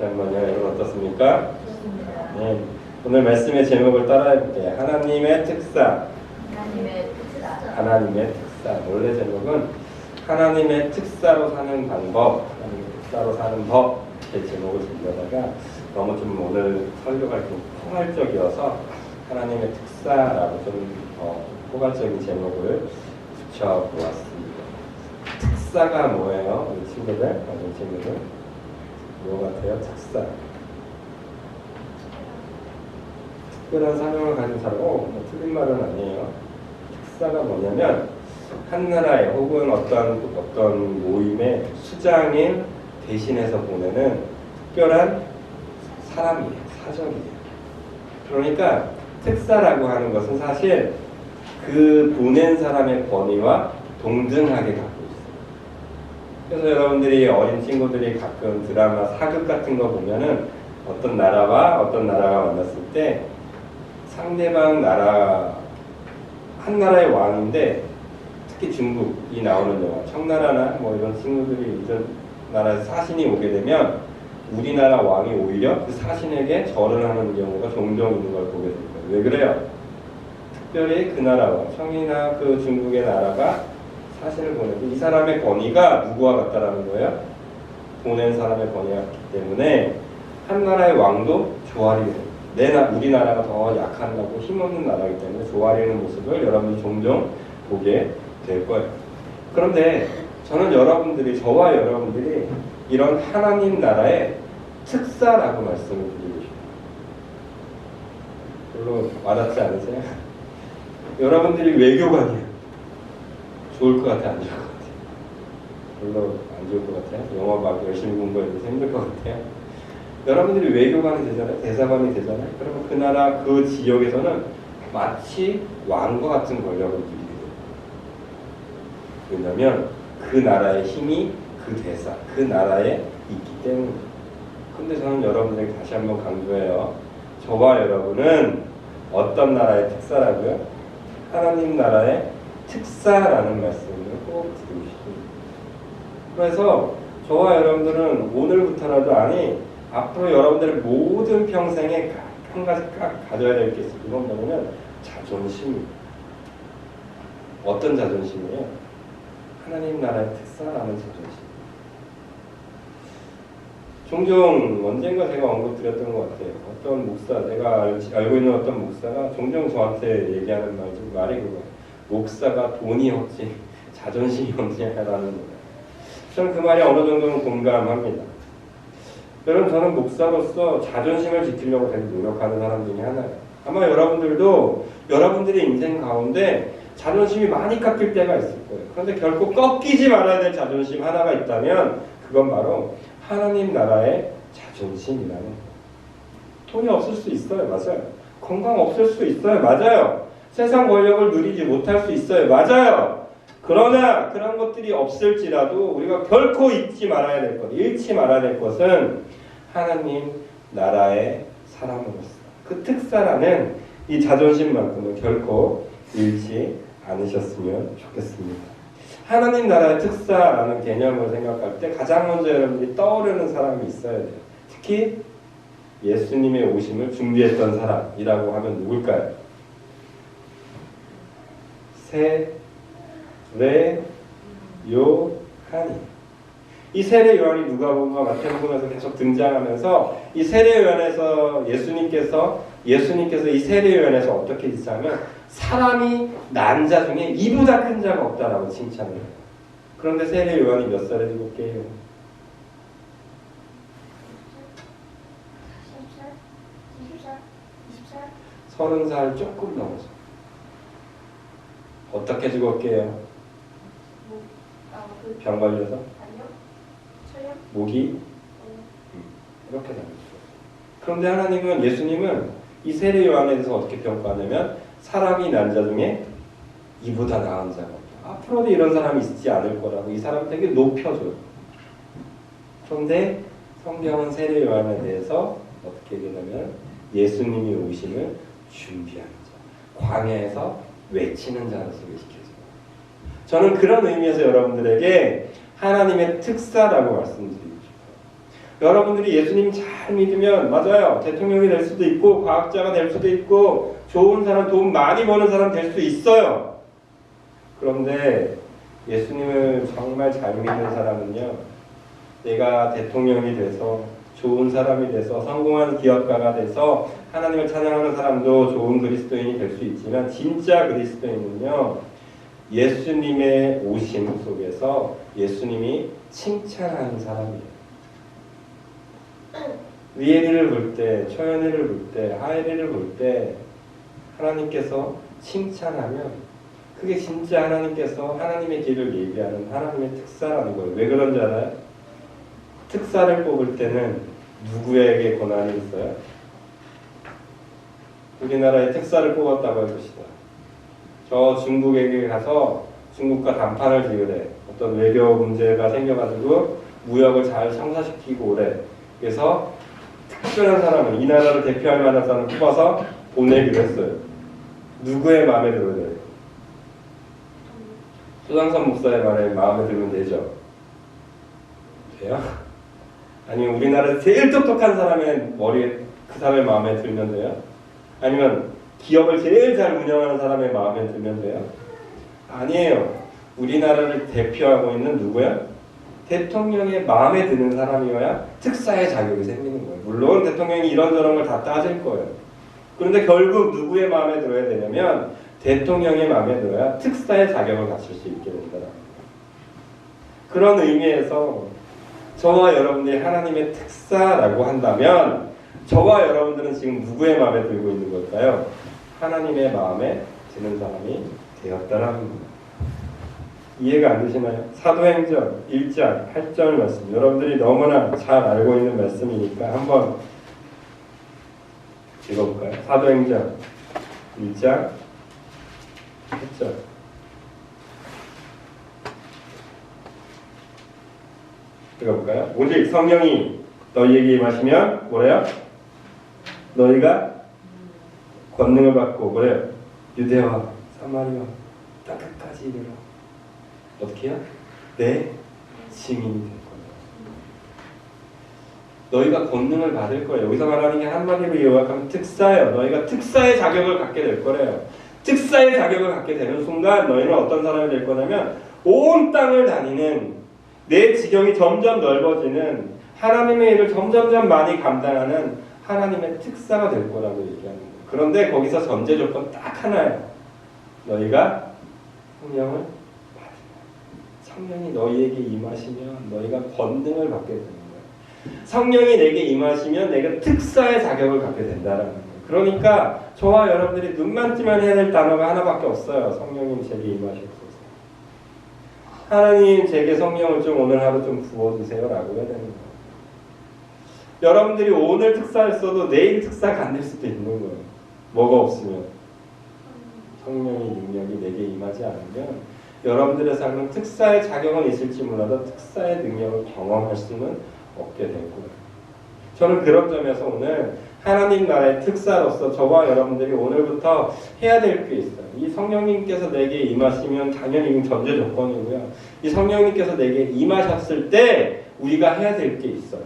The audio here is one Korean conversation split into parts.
다시 한번요. 여러분 어떻습니까? 네. 오늘 말씀의 제목을 따라해볼게요. 하나님의 특사. 하나님의 특사. 원래 제목은 하나님의 특사로 사는 방법, 하나님의 특사로 사는 법, 이렇게 제목을 주려다가 너무 좀 오늘 설교가 좀 포괄적이어서 하나님의 특사라고 좀 포괄적인 제목을 붙여보았습니다. 특사가 뭐예요? 우리 친구들, 어린 친구들? 뭐 같아요? 특사. 특별한 사명을 가진 사람, 틀린 말은 아니에요. 특사가 뭐냐면 한 나라에 혹은 어떤 모임의 수장인 대신해서 보내는 특별한 사람이에요. 사적이에요. 그러니까 특사라고 하는 것은 사실 그 보낸 사람의 권위와 동등하게 갖고 있어요. 그래서 여러분들이 어린 친구들이 가끔 드라마 사극 같은 거 보면은 어떤 나라와 어떤 나라가 만났을 때 상대방 나라 한 나라의 왕인데 특히 중국이 나오는 영화 청나라나 뭐 이런 친구들이 이런 나라에 사신이 오게 되면 우리나라 왕이 오히려 그 사신에게 절을 하는 경우가 종종 있는 걸 보게 됩니다. 왜 그래요? 특별히 그 나라와 청이나 그 중국의 나라가 사신을 보내도 이 사람의 권위가 누구와 같다라는 거예요? 보낸 사람의 권위가 같기 때문에 한 나라의 왕도 조아리게 됩니다. 우리나라가 더 약하고 힘없는 나라이기 때문에 조아리는 모습을 여러분이 종종 보게 될 거예요. 그런데 저는 저와 여러분들이 이런 하나님 나라의 특사라고 말씀을 드리고 싶어요. 별로 와닿지 않으세요? 여러분들이 외교관이에요. 좋을 것 같아요? 안 좋을 것 같아요? 별로 안 좋을 것 같아요? 영어 막 열심히 공부해도 힘들 것 같아요? 여러분들이 외교관이 되잖아요? 대사관이 되잖아요? 그러면 그 나라 그 지역에서는 마치 왕과 같은 권력을 누리게 돼요. 왜냐하면 그 나라의 힘이 그 대사, 그 나라에 있기 때문입니다. 근데 저는 여러분들에게 다시 한번 강조해요. 저와 여러분은 어떤 나라의 특사라고요? 하나님 나라의 특사라는 말씀을 꼭 드리고 싶습니다. 그래서 저와 여러분들은 오늘부터라도 앞으로 여러분들의 모든 평생에 한 가지 딱 가져야 될 게 있어요. 이건 뭐냐면 자존심입니다. 어떤 자존심이에요? 하나님 나라의 특사라는 자존심. 종종 언젠가 제가 언급드렸던 것 같아요. 어떤 목사, 제가 알고 있는 어떤 목사가 종종 저한테 얘기하는 말이 그거예요. 목사가 돈이 없지 자존심이 없냐라는 거예요. 저는 그 말이 어느 정도는 공감합니다. 여러분, 저는 목사로서 자존심을 지키려고 되게 노력하는 사람 중에 하나예요. 아마 여러분들도 여러분들의 인생 가운데 자존심이 많이 깎일 때가 있을 거예요. 그런데 결코 꺾이지 말아야 될 자존심 하나가 있다면 그건 바로 하나님 나라의 자존심이라는 거예요. 돈이 없을 수 있어요. 맞아요. 건강 없을 수 있어요. 맞아요. 세상 권력을 누리지 못할 수 있어요. 맞아요. 그러나 그런 것들이 없을지라도 우리가 결코 잃지 말아야 될 것은 하나님 나라의 사람으로서 그 특사라는 이 자존심만큼은 결코 잃지 않으셨으면 좋겠습니다. 하나님 나라의 특사라는 개념을 생각할 때 가장 먼저 여러분들이 떠오르는 사람이 있어야 돼요. 특히 예수님의 오심을 준비했던 사람이라고 하면 누굴까요? 세례 요한이. 이 세례 요한이 누가복음과 마태복음에서 계속 등장하면서 이 세례 요한에서 예수님께서 이 세례 요한에서 어떻게 지칭하면 사람이 난 자 중에 이보다 큰 자가 없다라고 칭찬을 해요. 그런데 세례 요한이 몇 살에 죽었게요? 30살 조금 넘어서. 어떻게 죽었게요? 병 걸려서? 목이? 이렇게 나왔어요. 그런데 하나님은, 예수님은 이 세례 요한에 대해서 어떻게 평가하냐면 사람이 난 자 중에 이보다 나은 자가 없다. 앞으로도 이런 사람이 있지 않을 거라고 이 사람 되게 높여줘요. 그런데 성경은 세례 요한에 대해서 어떻게 얘기하냐면 예수님이 오심을 준비하는 자, 광야에서 외치는 자로 소개시켜줘요. 저는 그런 의미에서 여러분들에게 하나님의 특사라고 말씀드리고 싶어요. 여러분들이 예수님 잘 믿으면 맞아요. 대통령이 될 수도 있고 과학자가 될 수도 있고 좋은 사람, 돈 많이 버는 사람 될 수 있어요. 그런데 예수님을 정말 잘 믿는 사람은요. 내가 대통령이 돼서 좋은 사람이 돼서 성공한 기업가가 돼서 하나님을 찬양하는 사람도 좋은 그리스도인이 될 수 있지만 진짜 그리스도인은요. 예수님의 오심 속에서 예수님이 칭찬하는 사람이에요. 위에리를 볼 때, 초연이를 볼 때, 하엘이를 볼 때 하나님께서 칭찬하면 그게 진짜 하나님께서 하나님의 길을 예비하는 하나님의 특사라는 거예요. 왜 그런지 알아요? 특사를 뽑을 때는 누구에게 권한이 있어요? 우리나라의 특사를 뽑았다고 해봅시다. 저 중국에게 가서 중국과 담판을 지으래. 어떤 외교 문제가 생겨가지고 무역을 잘 성사시키고 오래. 그래서 특별한 사람을, 이 나라를 대표할 만한 사람을 뽑아서 보내기로 했어요. 누구의 마음에 들어야 돼요? 소장선 목사의 말에 마음에 들면 되죠? 돼요? 아니면 우리나라 제일 똑똑한 사람의 머리에 그 사람의 마음에 들면 돼요? 아니면 기업을 제일 잘 운영하는 사람의 마음에 들면 돼요? 아니에요. 우리나라를 대표하고 있는 누구야? 대통령의 마음에 드는 사람이어야 특사의 자격이 생기는 거예요. 물론 대통령이 이런저런 걸 다 따질 거예요. 그런데 결국 누구의 마음에 들어야 되냐면 대통령의 마음에 들어야 특사의 자격을 갖출 수 있게 된다. 그런 의미에서 저와 여러분들이 하나님의 특사라고 한다면 저와 여러분들은 지금 누구의 마음에 들고 있는 걸까요? 하나님의 마음에 드는 사람이 되었다라는 겁니다. 이해가 안 되시나요? 사도행전 1장 8절 말씀, 여러분들이 너무나 잘 알고 있는 말씀이니까 한번 읽어볼까요? 사도행전 1장 8절. 읽어볼까요? 오직 성령이 너희에게 임하시면 뭐래요? 너희가 권능을 받고 뭐래요? 유대와 사마리아 땅끝까지 이르러 어떻게 해요? 내 증인이 될 거예요. 너희가 권능을 받을 거예요. 여기서 말하는 게 한마디로 요약하면 특사예요. 너희가 특사의 자격을 갖게 될 거래요. 특사의 자격을 갖게 되는 순간 너희는 어떤 사람이 될 거냐면 온 땅을 다니는 내 지경이 점점 넓어지는 하나님의 일을 점점점 많이 감당하는 하나님의 특사가 될 거라고 얘기하는 거예요. 그런데 거기서 전제 조건 딱 하나예요. 너희가 성령을 성령이 너희에게 임하시면 너희가 권능을 받게 되는 거예요. 성령이 내게 임하시면 내가 특사의 자격을 갖게 된다라는 거예요. 그러니까 저와 여러분들이 눈만 뜨면 해야 될 단어가 하나밖에 없어요. 성령님 제게 임하시옵소서. 하나님 제게 성령을 좀 오늘 하루 좀 부어주세요라고 해야 되는 거예요. 여러분들이 오늘 특사했어도 내일 특사가 안 될 수도 있는 거예요. 뭐가 없으면 성령의 능력이 내게 임하지 않으면 여러분들의 삶은 특사의 자격은 있을지 몰라도 특사의 능력을 경험할 수는 없게 될 거예요. 저는 그런 점에서 오늘 하나님 나라의 특사로서 저와 여러분들이 오늘부터 해야 될 게 있어요. 이 성령님께서 내게 임하시면 당연히 전제 조건이고요. 이 성령님께서 내게 임하셨을 때 우리가 해야 될 게 있어요.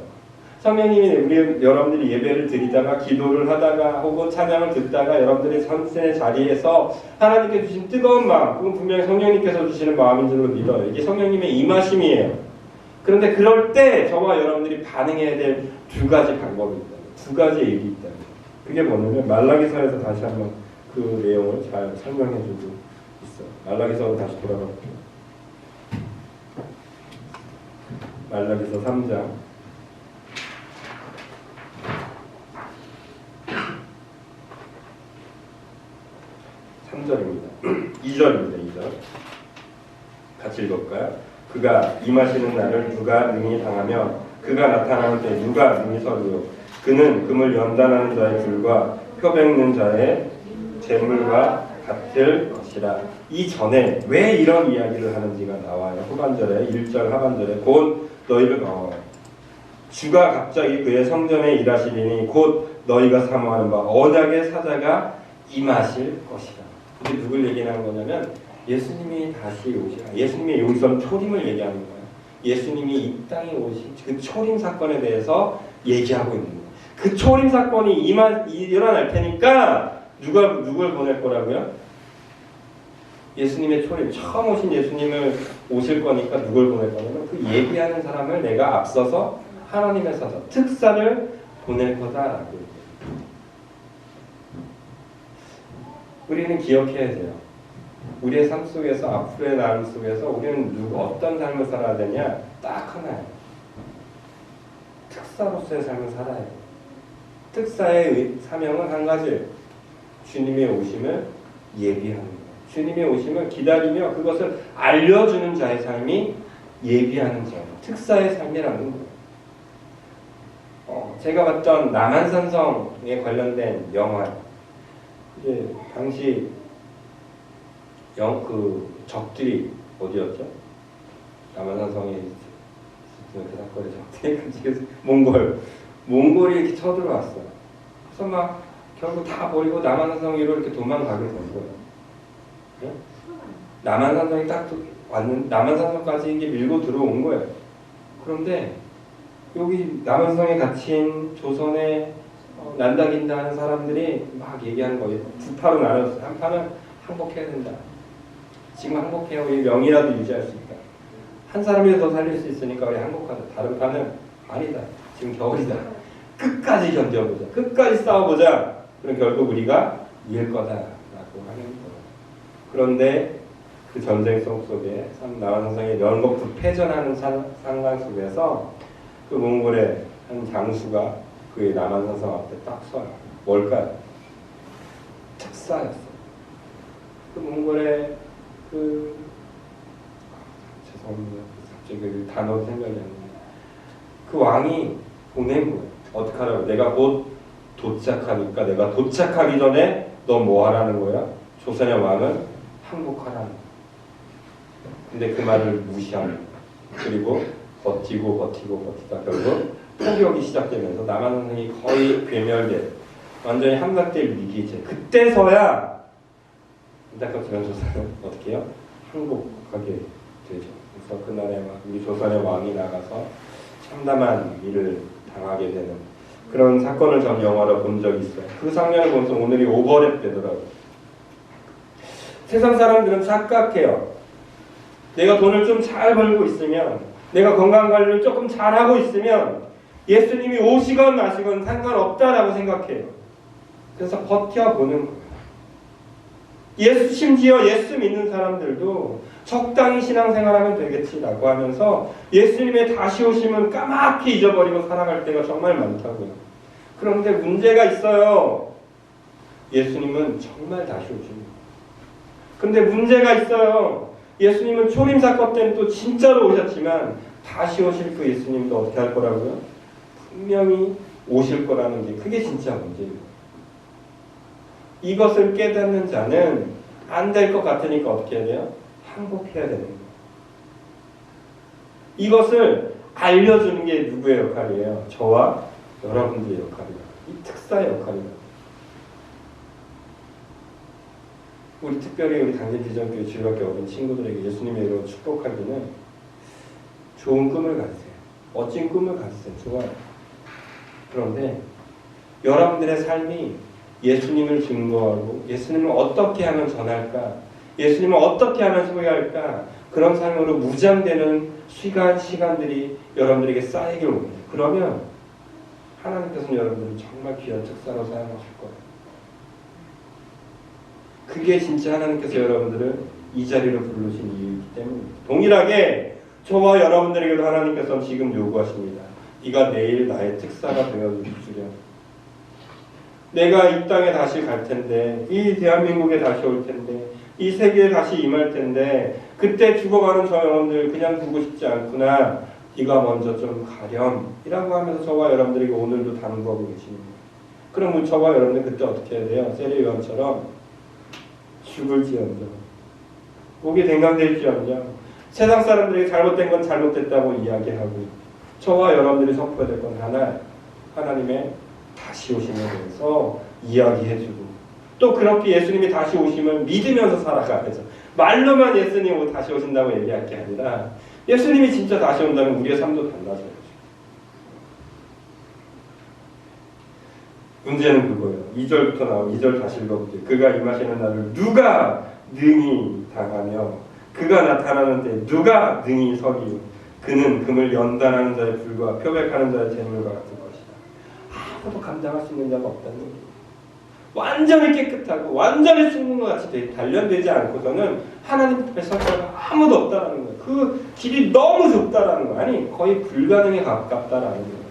성령님이 우리 여러분들이 예배를 드리다가 기도를 하다가 혹은 찬양을 듣다가 여러분들의 선생의 자리에서 하나님께 주신 뜨거운 마음, 그건 분명히 성령님께서 주시는 마음인 줄로 믿어요. 이게 성령님의 임하심이에요. 그런데 그럴 때 저와 여러분들이 반응해야 될 두 가지 방법이 있다. 두 가지 일이 있다. 그게 뭐냐면 말라기서에서 다시 한번 그 내용을 잘 설명해주고 있어요. 말라기서로 다시 돌아갈게요. 말라기서 3장 3절입니다. 2절입니다. 2절. 같이 읽을까요? 그가 임하시는 날을 누가 능히 당하며 그가 나타나는 때 누가 능히 서리요. 그는 금을 연단하는 자의 줄과 표 뱉는 자의 재물과 같을 것이라. 이 전에 왜 이런 이야기를 하는지가 나와요. 후반절에 1절 하반절에 곧 너희를 주가 갑자기 그의 성전에 일하시리니 곧 너희가 사모하는 바 언약의 사자가 임하실 것이라. 이게 누굴 얘기하는 거냐면 예수님이 다시 오시라. 예수님의 여기서는 초림을 얘기하는 거예요. 예수님이 이 땅에 오신 그 초림 사건에 대해서 얘기하고 있는 거예요. 그 초림 사건이 일어날 테니까 누굴 보낼 거라고요? 예수님의 초림, 처음 오신 예수님을 오실 거니까 누굴 보낼 거냐면 그 얘기하는 사람을 내가 앞서서 하나님의 사자, 특사를 보낼 거다라고. 우리는 기억해야 돼요. 우리의 삶 속에서, 앞으로의 삶 속에서 우리는 어떤 삶을 살아야 되냐? 딱 하나예요. 특사로서의 삶을 살아야 돼요. 특사의 사명은 한 가지, 주님의 오심을 예비하는 거예요. 주님의 오심을 기다리며 그것을 알려주는 자의 삶이 예비하는 자예요. 특사의 삶이라는 거예요. 제가 봤던 남한산성에 관련된 영화, 이제 당시 적들이 어디였죠? 남한산성에 있었던 그 사건의 적들이 몽골이 이렇게 쳐들어왔어요. 그래서 막 결국 다 버리고 남한산성 위로 이렇게 도망가게 된 거예요. 네? 남한산성이 딱 왔는 남한산성까지 이게 밀고 들어온 거예요. 그런데 여기 남한산성에 갇힌 조선의 난다긴다 하는 사람들이 막 얘기하는 거예요. 두 파로 나눴어요. 한 파는 항복해야 된다. 지금 항복해야 우리 명이라도 유지할 수 있다. 한 사람이라도 더 살릴 수 있으니까 우리 항복하자. 다른 파는 아니다. 지금 겨울이다. 끝까지 견뎌보자. 끝까지 싸워보자. 그럼 결국 우리가 이길 거다라고 하는 거예요. 그런데 그 전쟁 속에 남한산성의 연거푸 패전하는 상황 속에서 그 몽골의 한 장수가 그 남한산성 앞에 딱 서요. 뭘까요? 특사였어요. 그 몽골의 죄송합니다. 갑자기 그 단어 생각이 안 나요. 그 왕이 보낸 거예요. 어떻게 하라고? 내가 곧 도착하니까 내가 도착하기 전에 너 뭐 하라는 거야? 조선의 왕은 항복하라는 거야. 근데 그 말을 무시하는 거야. 그리고 버티다 결국 포격이 시작되면서 남한산성이 거의 괴멸돼 완전히 함락될 위기지. 그때서야 안타깝지만 조선은 어떻게 해요? 항복하게 되죠. 그래서 그날에 막 우리 조선의 왕이 나가서 참담한 일을 당하게 되는 그런 사건을 전 영화로 본 적이 있어요. 그 장면을 보면서 오늘이 오버랩 되더라고요. 세상 사람들은 착각해요. 내가 돈을 좀 잘 벌고 있으면, 내가 건강관리를 조금 잘하고 있으면 예수님이 오시건 마시건 상관없다라고 생각해요. 그래서 버텨보는 거예요. 심지어 예수 믿는 사람들도 적당히 신앙생활하면 되겠지라고 하면서 예수님의 다시 오심은 까맣게 잊어버리고 살아갈 때가 정말 많다고요. 그런데 문제가 있어요. 예수님은 정말 다시 오십니다. 근데 문제가 있어요. 예수님은 초림 사건 때는 또 진짜로 오셨지만 다시 오실 그 예수님도 어떻게 할 거라고요? 분명히 오실 거라는 게 그게 진짜 문제예요. 이것을 깨닫는 자는 안 될 것 같으니까 어떻게 해야 돼요? 항복해야 되는 거예요. 이것을 알려주는 게 누구의 역할이에요? 저와 여러분들의 역할이에요. 이 특사의 역할이에요. 우리 특별히 우리 당진지정교회 주일학교 어린 친구들에게 예수님의 이름으로 축복하기는 좋은 꿈을 가지세요. 멋진 꿈을 가지세요. 좋아요. 그런데 여러분들의 삶이 예수님을 증거하고 예수님을 어떻게 하면 전할까? 예수님을 어떻게 하면 소유할까? 그런 삶으로 무장되는 시간들이 여러분들에게 쌓이길 원해요. 그러면 하나님께서는 여러분들을 정말 귀한 특사로 사용하실 거예요. 그게 진짜 하나님께서 여러분들을 이 자리로 부르신 이유이기 때문입니다. 동일하게 저와 여러분들에게도 하나님께서는 지금 요구하십니다. 네가 내일 나의 특사가 되어주려. 내가 이 땅에 다시 갈 텐데, 이 대한민국에 다시 올 텐데, 이 세계에 다시 임할 텐데, 그때 죽어가는 저 영혼들 그냥 두고 싶지 않구나. 네가 먼저 좀 가렴. 이라고 하면서 저와 여러분들에게 오늘도 당부하고 계십니다. 그럼 저와 여러분들 그때 어떻게 해야 돼요? 세례 요한처럼 죽을지언정, 목이 댕강될지언정, 세상 사람들에게 잘못된 건 잘못됐다고 이야기하고, 저와 여러분들이 선포해야 될 건 하나님의 다시 오심에 대해서 이야기해주고, 또 그렇게 예수님이 다시 오심을 믿으면서 살아가면서 말로만 예수님 다시 오신다고 얘기할 게 아니라 예수님이 진짜 다시 온다면 우리의 삶도 달라져요. 문제는 그거예요. 2절부터 나오고 2절 다시 읽어보세요. 그가 임하시는 날을 누가 능히 당하며 그가 나타나는 때 누가 능히 서리요. 그는 금을 연단하는 자의 불과 표백하는 자의 재물과 같은 것이다. 아무도 감당할 수 있는 자가 없다는 거예요. 완전히 깨끗하고 완전히 죽는 것 같이 단련되지 않고서는 하나님 앞에 설 자가 아무도 없다라는 거예요. 그 길이 너무 좁다라는 거예요. 아니 거의 불가능에 가깝다라는 거예요.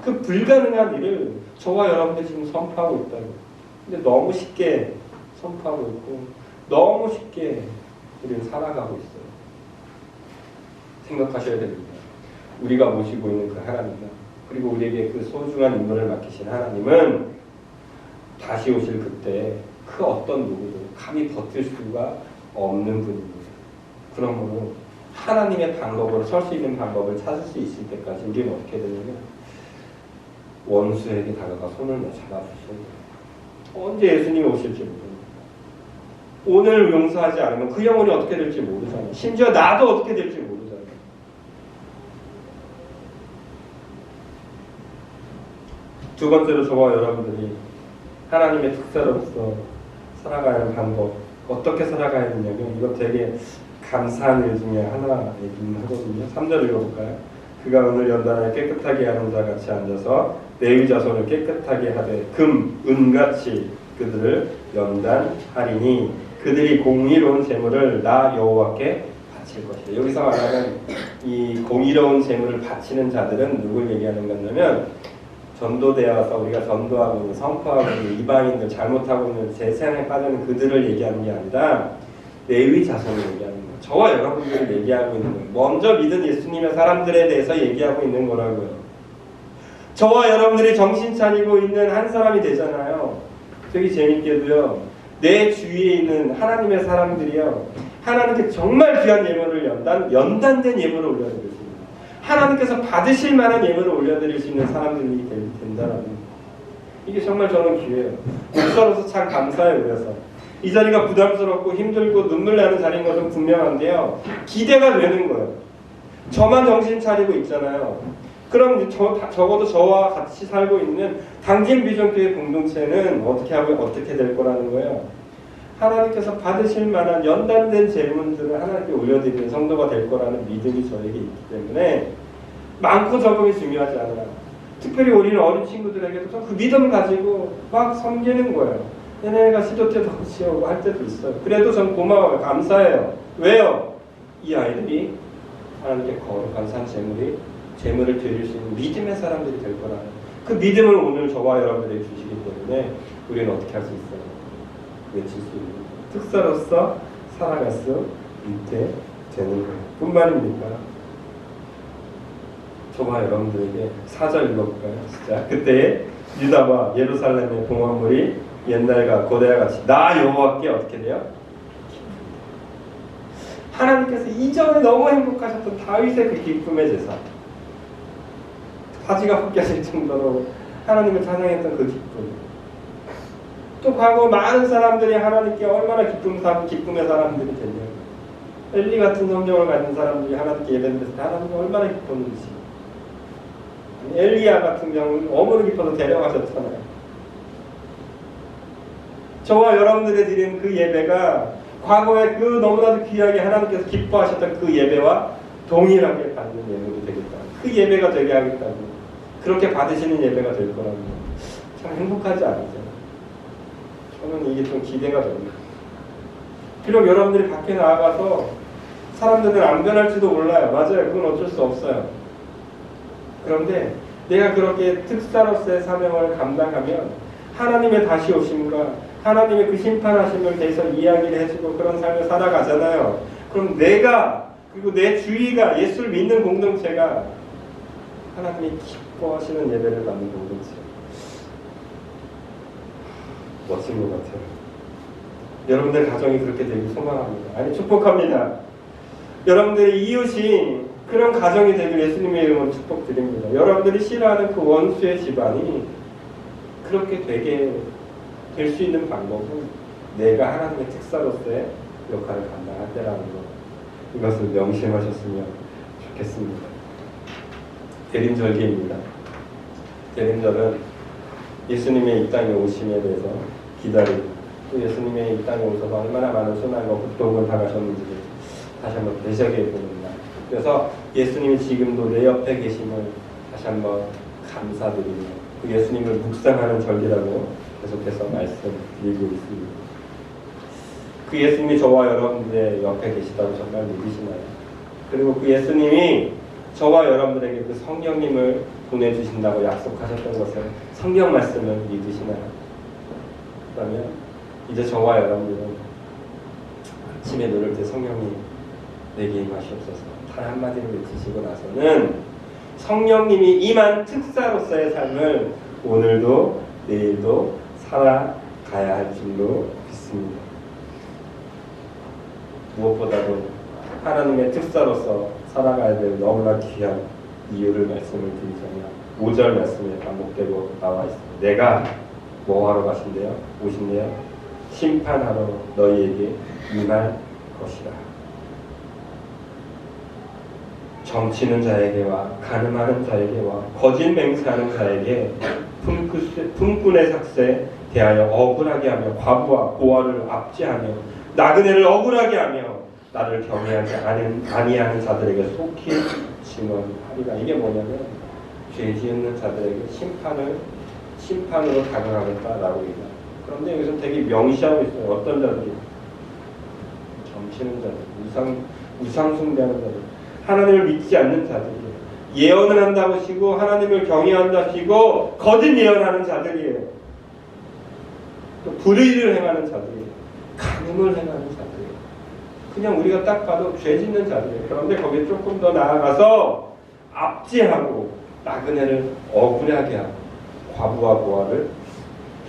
그 불가능한 일을 저와 여러분들이 지금 선포하고 있다는 거예요. 근데 너무 쉽게 선포하고 있고 너무 쉽게 우리는 살아가고 있어요. 생각하셔야 됩니다. 우리가 모시고 있는 그 하나님은, 그리고 우리에게 그 소중한 임무를 맡기신 하나님은 다시 오실 그때 그 어떤 누구도 감히 버틸 수가 없는 분입니다. 그러므로 하나님의 방법으로 설 수 있는 방법을 찾을 수 있을 때까지 우리는 어떻게 되냐면 원수에게 다가가 손을 잡아주셔야 돼요. 언제 예수님이 오실지 모릅니다. 오늘 용서하지 않으면 그 영혼이 어떻게 될지 모르잖아요. 심지어 나도 어떻게 될지 모르잖아요. 두 번째로 저와 여러분들이 하나님의 특사로서 살아가야 하는 방법, 어떻게 살아가야 되냐면 이거 되게 감사한 일 중에 하나이긴 하거든요. 3절 읽어볼까요? 그가 오늘 연단하여 깨끗하게 하는 자 같이 앉아서 레위 자손을 깨끗하게 하되 금, 은같이 그들을 연단하리니 그들이 공의로운 재물을 나 여호와께 바칠 것이다. 여기서 말하는 이 공의로운 재물을 바치는 자들은 누굴 얘기하는 거냐면 전도되어서 우리가 전도하고 있는, 선포하고 있는 이방인들, 잘못하고 있는 재생에 빠지는 그들을 얘기하는 게 아니라 레위 자손을 얘기하는 거예요. 저와 여러분들을 얘기하고 있는 거예요. 먼저 믿은 예수님의 사람들에 대해서 얘기하고 있는 거라고요. 저와 여러분들이 정신 차리고 있는 한 사람이 되잖아요. 되게 재밌게도요. 내 주위에 있는 하나님의 사람들이요. 하나님께 정말 귀한 예물을 연단된 예물을 올려드릴 수 있는, 하나님께서 받으실 만한 예물을 올려드릴 수 있는 사람들이 된다는 거예요. 이게 정말 저는 기회예요. 목사로서 참 감사해요. 그래서 이 자리가 부담스럽고 힘들고 눈물 나는 자리인 것은 분명한데요. 기대가 되는 거예요. 저만 정신 차리고 있잖아요. 그럼 적어도 저와 같이 살고 있는 당진 비전교회 공동체는 어떻게 될 거라는 거예요. 하나님께서 받으실 만한 연단된 재물들을 하나님께 올려드리는 성도가 될 거라는 믿음이 저에게 있기 때문에 많고 적음이 중요하지 않아요. 특별히 우리는 어린 친구들에게도 그 믿음 가지고 막 섬기는 거예요. 얘네가 시도 때도 같이 오고 할 때도 있어요. 그래도 전 고마워요. 감사해요. 왜요? 이 아이들이 하나님께 거룩한 산 재물을 드릴 수 있는 믿음의 사람들이 될 거라는 그 믿음을 오늘 저와 여러분들이 주시기 때문에 우리는 어떻게 할 수 있어요? 외칠 수 있는 특사로서 살아갈 수 있게 되는 거예요. 뿐만입니까? 저와 여러분들에게 4절 읽어볼까요? 진짜 그때 유다와 예루살렘의 봉헌물이 옛날과 고대와 같이 나 여호와께 어떻게 돼요? 하나님께서 이전에 너무 행복하셨던 다윗의 그 기쁨의 제사, 바지가 벗겨질 정도로 하나님을 찬양했던 그 기쁨, 또 과거 많은 사람들이 하나님께 얼마나 기쁨의 사람들이 됐냐고, 엘리 같은 성경을 가진 사람들이 하나님께 예배드렸을 때 하나님이 얼마나 기뻤는지, 엘리야 같은 경우는 어머니 기뻐서 데려가셨잖아요. 저와 여러분들이 드린 그 예배가 과거에 그 너무나도 귀하게 하나님께서 기뻐하셨던 그 예배와 동일하게 받는 예배가 되겠다. 그 예배가 되게 하겠다고. 그렇게 받으시는 예배가 될 거라고. 참 행복하지 않으세요? 저는 이게 좀 기대가 됩니다. 비록 여러분들이 밖에 나가서 사람들은 안 변할지도 몰라요. 맞아요. 그건 어쩔 수 없어요. 그런데 내가 그렇게 특사로서의 사명을 감당하면 하나님의 다시 오심과 하나님의 그 심판하심을 대해서 이야기를 해주고 그런 삶을 살아가잖아요. 그럼 내가 그리고 내 주위가 예수를 믿는 공동체가 하나님이 기뻐하시는 예배를 받는 공동체, 멋진 것 같아요. 여러분들 가정이 그렇게 되길 소망합니다. 아니 축복합니다. 여러분들의 이웃이 그런 가정이 되길 예수님의 이름으로 축복드립니다. 여러분들이 싫어하는 그 원수의 집안이 그렇게 되게 될 수 있는 방법은 내가 하나님의 특사로서의 역할을 감당할 때라는 것. 이것을 명심하셨으면 좋겠습니다. 대림절기입니다. 대림절은 예수님의 이 땅에 오심에 대해서 기다리고 또 예수님의 이 땅에 오셔서 얼마나 많은 순환과 고통을 당하셨는지를 다시 한번 되새겨 보는 날. 그래서 예수님이 지금도 내 옆에 계심을 다시 한번 감사드리며 그 예수님을 묵상하는 절기라고 계속해서 말씀드리고 있습니다. 그 예수님이 저와 여러분들의 옆에 계시다고 정말 믿으시나요? 그리고 그 예수님이 저와 여러분들에게 그 성령님을 보내주신다고 약속하셨던 것을 성경 말씀을 믿으시나요? 그러면 이제 저와 여러분들은 아침에 누를 때 성령님 내게 임하시옵소서 단 한마디를 외치시고 나서는 성령님이 임한 특사로서의 삶을 오늘도 내일도 살아가야 할 줄로 믿습니다. 무엇보다도 하나님의 특사로서 살아가야 될 너무나 귀한 이유를 말씀을 드리자면 5절 말씀에 반복되고 나와 있습니다. 내가 뭐 하러 가신대요? 오신대요? 심판하러 너희에게 임할 것이라. 정치는 자에게와 가늠하는 자에게와 거짓 맹세하는 자에게 품꾼의 삭세 대하여 억울하게 하며 과부와 고아를 압제하며 나그네를 억울하게 하며 나를 경외하지 아니하는 자들에게 속히 증언하리라. 이게 뭐냐면 죄 지은 자들에게 심판으로 다가가겠다라고 얘기합니다. 그런데 여기서 되게 명시하고 있어요. 어떤 자들이? 점치는 자들, 우상 숭배하는 자들, 하나님을 믿지 않는 자들이에요. 예언을 한다고 하시고 하나님을 경외한다 하시고 거짓 예언하는 자들이에요. 또 불의를 행하는 자들이에요. 간음을 행하는 자들이에요. 그냥 우리가 딱 봐도 죄 짓는 자들이에요. 그런데 거기에 조금 더 나아가서 압제하고 나그네를 억울하게 하고 과부와 고아를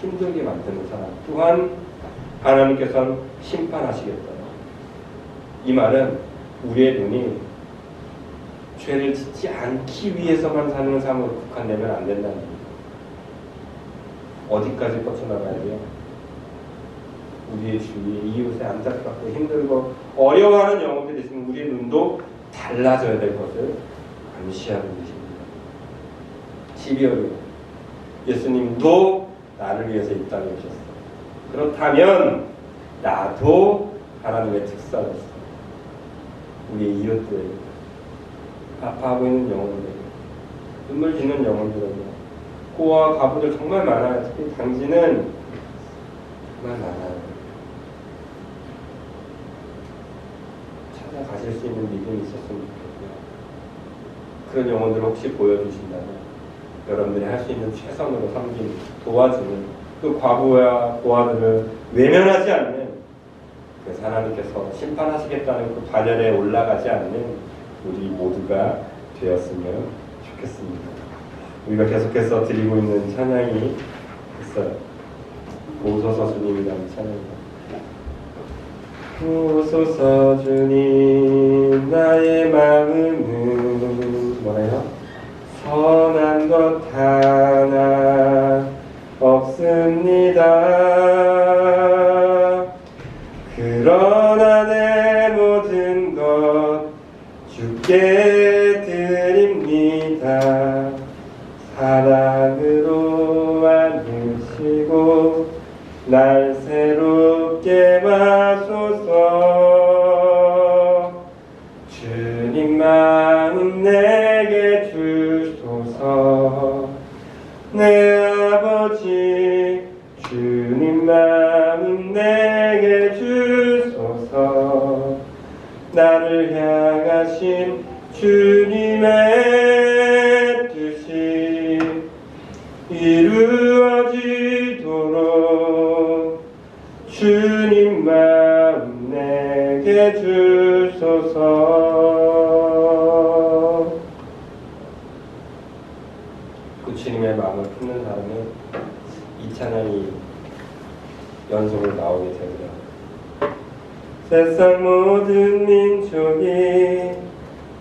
힘들게 만드는 사람 또한 하나님께서는 심판하시겠다. 이 말은 우리의 눈이 죄를 짓지 않기 위해서만 사는 삶으로 국한되면 안 된다는 겁니다. 어디까지 뻗쳐나가야 돼요? 우리의 주위에 이웃에 안타깝고 힘들고 어려워하는 영혼들이 있으면 우리의 눈도 달라져야 될 것을 암시하는 것입니다. 12월에 예수님도 나를 위해서 이 땅에 오셨어요. 그렇다면 나도 하나님의 특사로서 우리의 이웃들에게 아파하고 있는 영혼들에게 눈물 짓는 영혼들에게 고아와 과부들 정말 많아요. 특히 당지는 정말 많아요. 찾아가실 수 있는 믿음이 있었으면 좋겠고요. 그런 영혼들을 혹시 보여주신다면 여러분들이 할 수 있는 최선으로 섬기는, 도와주는 그 과부와 고아들을 외면하지 않는, 그래서 하나님께서 심판하시겠다는 그 반열에 올라가지 않는 우리 모두가 되었으면 좋겠습니다. 우리가 계속해서 드리고 있는 찬양이 있어요. 오소서 주님이라는 찬양입니다. 오소서 주님 나의 마음은 뭐래요? 선한 것 하나 없습니다. 그러나 내 모든 것 주께 드립니다. 사랑으로 안으시고 날 새롭게 마소서. 주님 마음 내게 주소서. 내 아버지 주님 마음 내게 주소서. 나를 향하신 주님의 뜻이 이루어지도록 주님 마음 내게 주소서. 그 주님의 마음을 품는 사람은 이 찬양이 연속으로 나오게 되고요. 세상 모든 민족이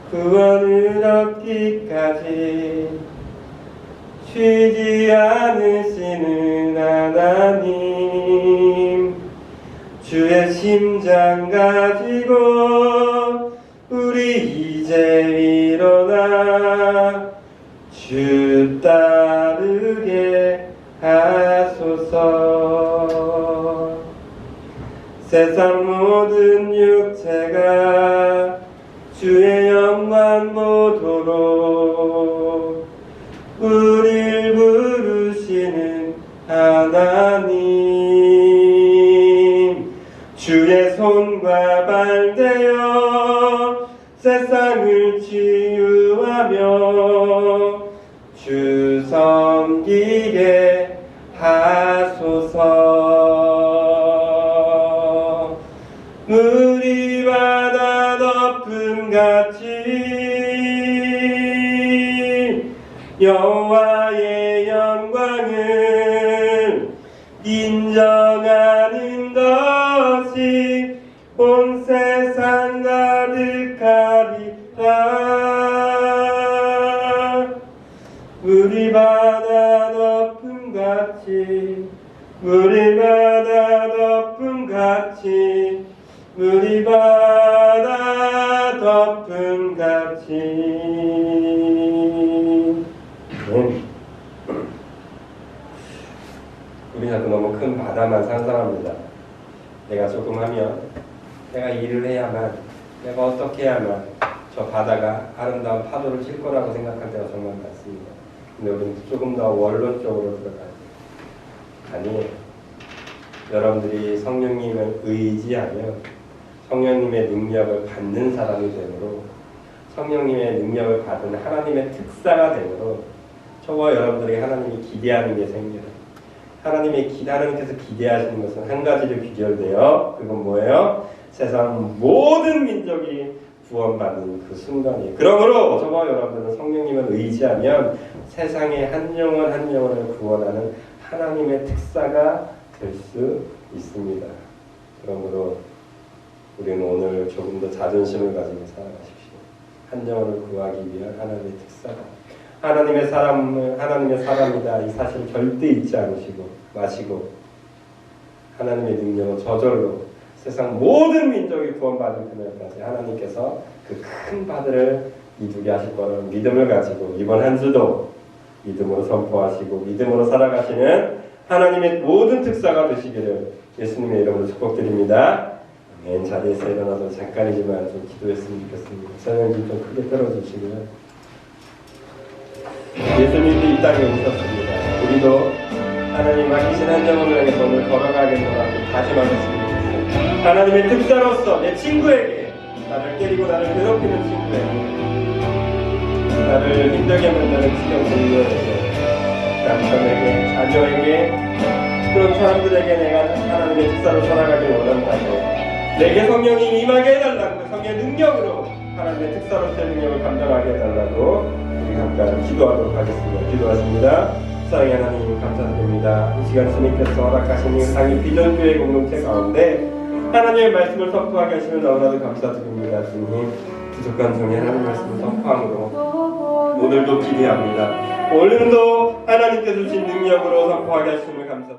구원을 얻기까지 쉬지 않으시는 하나님, 주의 심장 가지고 이제 일어나 주 따르게 하소서. 세상 모든 육체가 주의 영광 보도록 우릴 부르시는 하나님, 주의 손과 발 되어 세상을 치유하며 주 섬기게 하소서. 물이 바다 덮음같이 여호와의 영광을 인정하는 것이 온 세상 가득하리라. 물이 바다 덮음같이 물이 바다 덮음같이 물이 바다 덮음같이. 우리는 너무 큰 바다만 상상합니다. 내가 조금 하면, 내가 일을 해야만, 내가 어떻게 해야만 저 바다가 아름다운 파도를 칠 거라고 생각할 때가 정말 많습니다. 근데 우리는 조금 더 원론적으로 들어가요. 아니, 여러분들이 성령님을 의지하며 성령님의 능력을 받는 사람이 되므로, 성령님의 능력을 받은 하나님의 특사가 되므로 저와 여러분들에게 하나님이 기대하는 게 생겨요. 하나님께서 기대하시는 것은 한 가지로 귀결돼요. 그건 뭐예요? 세상 모든 민족이 구원받는 그 순간이에요. 그러므로 저와 여러분들은 성령님을 의지하면 세상의 한 영혼 한 영혼을 구원하는 하나님의 특사가 될 수 있습니다. 그러므로 우리는 오늘 조금 더 자존심을 가지고 살아가십시오. 한 영혼을 구하기 위한 하나님의 특사다. 하나님의 사람이다. 이 사실 절대 잊지 않으시고 마시고, 하나님의 능력은 저절로 세상 모든 민족이 구원받은 그날까지 하나님께서 그 큰 바다를 이루게 하실 거라는 믿음을 가지고 이번 한 주도 믿음으로 선포하시고 믿음으로 살아가시는 하나님의 모든 특사가 되시기를 예수님의 이름으로 축복드립니다. 아멘. 자리에서 일어나서 잠깐이지만 좀 기도했으면 좋겠습니다. 설명님 좀 크게 들어주시고요. 예수님도 이 땅에 오셨습니다. 우리도 하나님 맡기신 한 영혼을 향해 오늘 걸어가겠노라고 다짐하겠습니다. 하나님의 특사로서 내 친구에게, 나를 때리고 나를 괴롭히는 친구에게, 나를 힘들게 만드는 친형 동료에게, 남편에게, 자녀에게, 그런 사람들에게 내가 하나님의 특사로 살아가길 원한다고, 내게 성령이 임하게 해달라고, 성령의 능력으로 하나님의 특사로서의 능력을 감당하게 해달라고 우리 함께 기도하도록 하겠습니다. 기도하십니다. 사랑의 하나님 감사드립니다. 이 시간 주님께서 허락하신 이 상이 비전교회 공동체 가운데 하나님의 말씀을 선포하게 하시면 너무나도 감사드립니다. 주님, 부족한 종의 하나님의 말씀을 선포함으로 오늘도 기대합니다. 오늘도 하나님께 주신 능력으로 선포하게 하시면 감사드립니다.